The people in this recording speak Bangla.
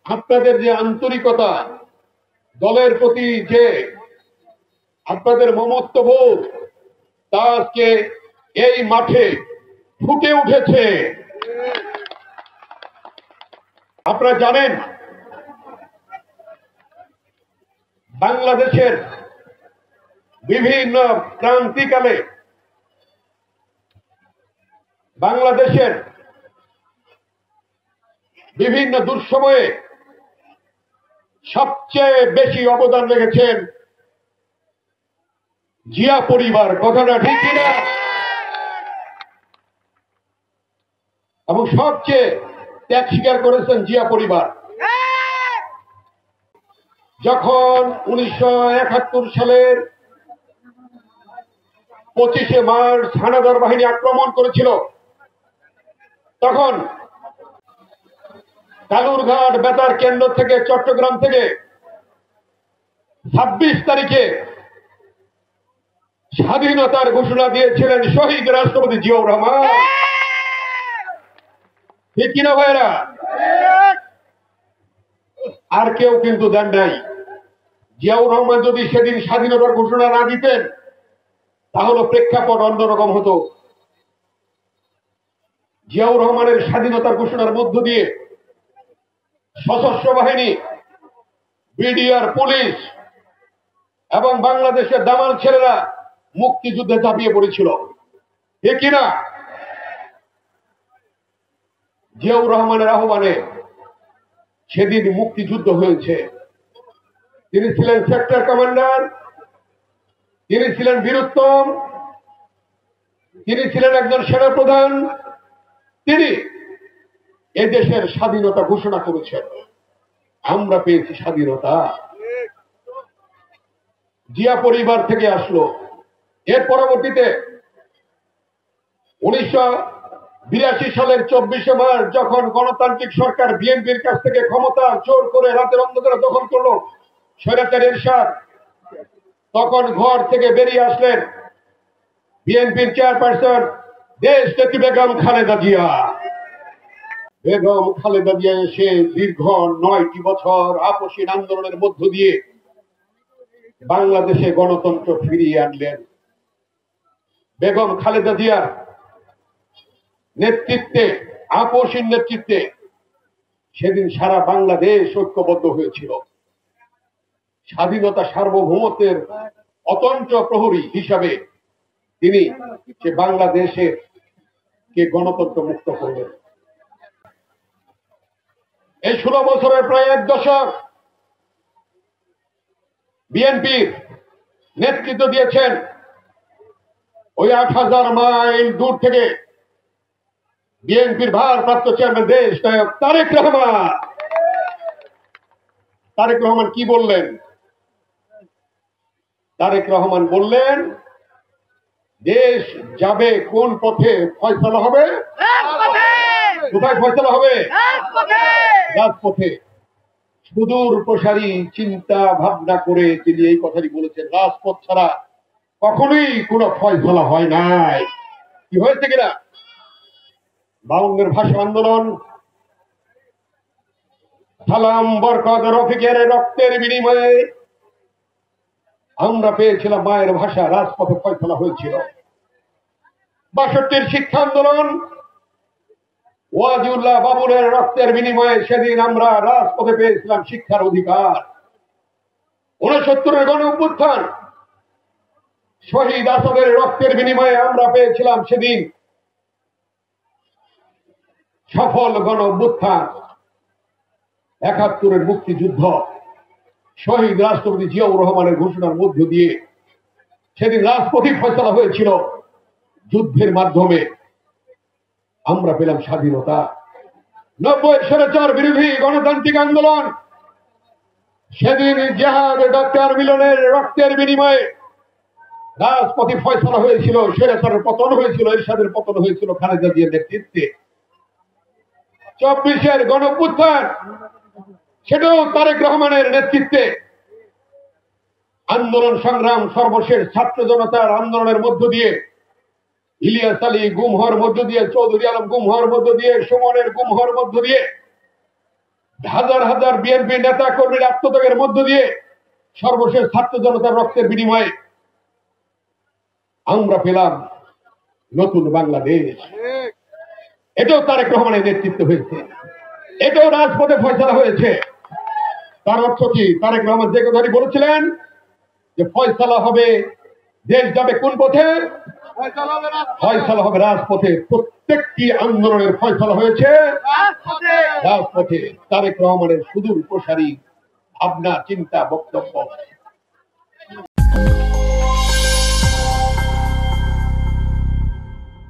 আপনাদের যে আন্তরিকতা, দলের প্রতি যে আপনাদের মমত্ববোধ, তা আজকে এই মাঠে ফুটে উঠেছে। আপনারা জানেন, বাংলাদেশের বিভিন্ন ক্রান্তিকালে বাংলাদেশের বিভিন্ন দুঃসময়ে সবচেয়ে বেশি অবদান রেখেছেন জিয়া পরিবার। কথাটা ঠিক কিনা? এবং সবচেয়ে ত্যাগ স্বীকার করেছেন জিয়া পরিবার। যখন 1971 সালের 25শে মার্চ হানাদার বাহিনী আক্রমণ করেছিল, তখন কালুরঘাট বেতার কেন্দ্র থেকে, চট্টগ্রাম থেকে 26 তারিখে স্বাধীনতার ঘোষণা দিয়েছিলেন শহীদ রাষ্ট্রপতি জিয়াউর রহমান। ঠিক কিনা ভাইরা? আর কেউ কিন্তু দেন নাই। জিয়াউর রহমান যদি সেদিন স্বাধীনতার ঘোষণা না দিতেন, তাহলে প্রেক্ষাপট অন্যরকম হতো। জিয়াউর রহমানের স্বাধীনতার ঘোষণার মধ্য দিয়ে সশস্ত্র বাহিনী, বিডিআর, পুলিশ এবং বাংলাদেশের দামাল ছেলেরা মুক্তিযুদ্ধে ঝাঁপিয়ে পড়েছিল। ঠিক কিনা? জিয়াউর রহমানের আহ্বানে সেদিন মুক্তিযুদ্ধ হয়েছে। তিনি ছিলেন সেক্টর কমান্ডার, তিনি ছিলেন বীরুত্তম, তিনি ছিলেন একজন সেনাপ্রধান। তিনি এদেশের স্বাধীনতা ঘোষণা করেছেন। আমরা পেয়েছি স্বাধীনতা। জিয়া পরিবার থেকে আসলো। এর পরবর্তীতে 1982 সালের 24শে মার্চ যখন গণতান্ত্রিক সরকার বিএনপির কাছ থেকে ক্ষমতা জোর করে রাতের অন্ধকারে দখল করলো স্বৈরাচারী এরশাদ, তখন ঘর থেকে বেরিয়ে আসলেন বিএনপির চেয়ারপারসন দেশনেত্রী বেগম খালেদা জিয়া। বেগম খালেদা জিয়া এসে দীর্ঘ 9টি বছর আপসীন আন্দোলনের মধ্য দিয়ে বাংলাদেশে গণতন্ত্র ফিরিয়ে আনলেন। বেগম খালেদা জিয়ার নেতৃত্বে, আপসীন নেতৃত্বে সেদিন সারা বাংলাদেশ ঐক্যবদ্ধ হয়েছিল। স্বাধীনতা সার্বভৌমত্বের অতন্ত্র প্রহরী হিসাবে তিনি সে বাংলাদেশে কে গণতন্ত্র মুক্ত করলেন। এই 16 বছরের প্রায় 1 দশক বিএনপির নেতৃত্ব দিয়েছেন ওই 8000 মাইল দূর থেকে বিএনপির ভারপ্রাপ্ত চেয়ারম্যান দেশ নায়ক তারেক রহমান। তারেক রহমান কি বললেন? তারেক রহমান বললেন, দেশ যাবে কোন পথে ফয়সালা হবে? কোথায় ফয়সালা হবে? রাজপথে। সুদূর প্রসারী চিন্তা ভাবনা করে তিনি এই কথাটি বলেছেন, রাজপথ ছাড়া কখনোই কোনো ফয়সালা হয় নাই। কি হয়েছে কিনা? 52 ভাষা আন্দোলন, সালাম, বরকত, রফিকের রক্তের বিনিময়ে আমরা পেয়েছিলাম মায়ের ভাষা। রাজপথে ফয়সালা হয়েছিল। 62 শিক্ষা আন্দোলন, ওয়াজিউল্লাহ বাবুলের রক্তের বিনিময়ে সেদিন আমরা রাজপথে পেয়েছিলাম শিক্ষার অধিকার। 69 গণ অভ্যুত্থান, শহীদ আসাদের রক্তের বিনিময়ে আমরা পেয়েছিলাম সেদিন সফল গণ অভ্যুত্থান। 71 মুক্তিযুদ্ধ, শহীদ রাষ্ট্রপতি জিয়াউর রহমানের ঘোষণার মধ্য দিয়ে সেদিন রাজপথে ফয়সালা হয়েছিল। যুদ্ধের মাধ্যমে আমরা পেলাম স্বাধীনতা। 90 স্বৈরাচার বিরোধী গণতান্ত্রিক আন্দোলন, সেদিন জেহাদ ডক্টর মিলনের রক্তের বিনিময়ে রাজপথে ফয়সালা হয়েছিল। স্বৈরাচারের পতন হয়েছিল, এরশাদের পতন হয়েছিল খালেদা জিয়ার নেতৃত্বে। 24 গণ অভ্যুত্থান, সেটাও তারেক রহমানের নেতৃত্বে। আন্দোলন সংগ্রাম সর্বশেষ ছাত্র জনতার আন্দোলনের মধ্য দিয়ে, ইলিয়াস আলী গুম হওয়ার মধ্য দিয়ে, চৌধুরী আলম গুম হওয়ার মধ্য দিয়ে, সুমনের গুম হওয়ার মধ্য দিয়ে হাজার হাজার বিএনপি নেতা কর্মীর আত্মত্যাগের মধ্য দিয়ে সর্বশেষ ছাত্র জনতার রক্তের বিনিময়ে আমরা পেলাম নতুন বাংলাদেশ। এটাও তারেক রহমানের নেতৃত্বে হয়েছে, এটাও রাজপথে ফয়সালা হয়েছে। তার অর্থ কি? তারেক রহমান যে কথাটি বলেছিলেন যে ফয়সালা হবে, দেশ যাবে কোন পথে? ফয়সালা হবে রাজপথে। প্রত্যেকটি আন্দোলনের ফয়সালা হয়েছে রাজপথে। তারেক রহমানের সুদূর প্রসারী ভাবনা, চিন্তা, বক্তব্য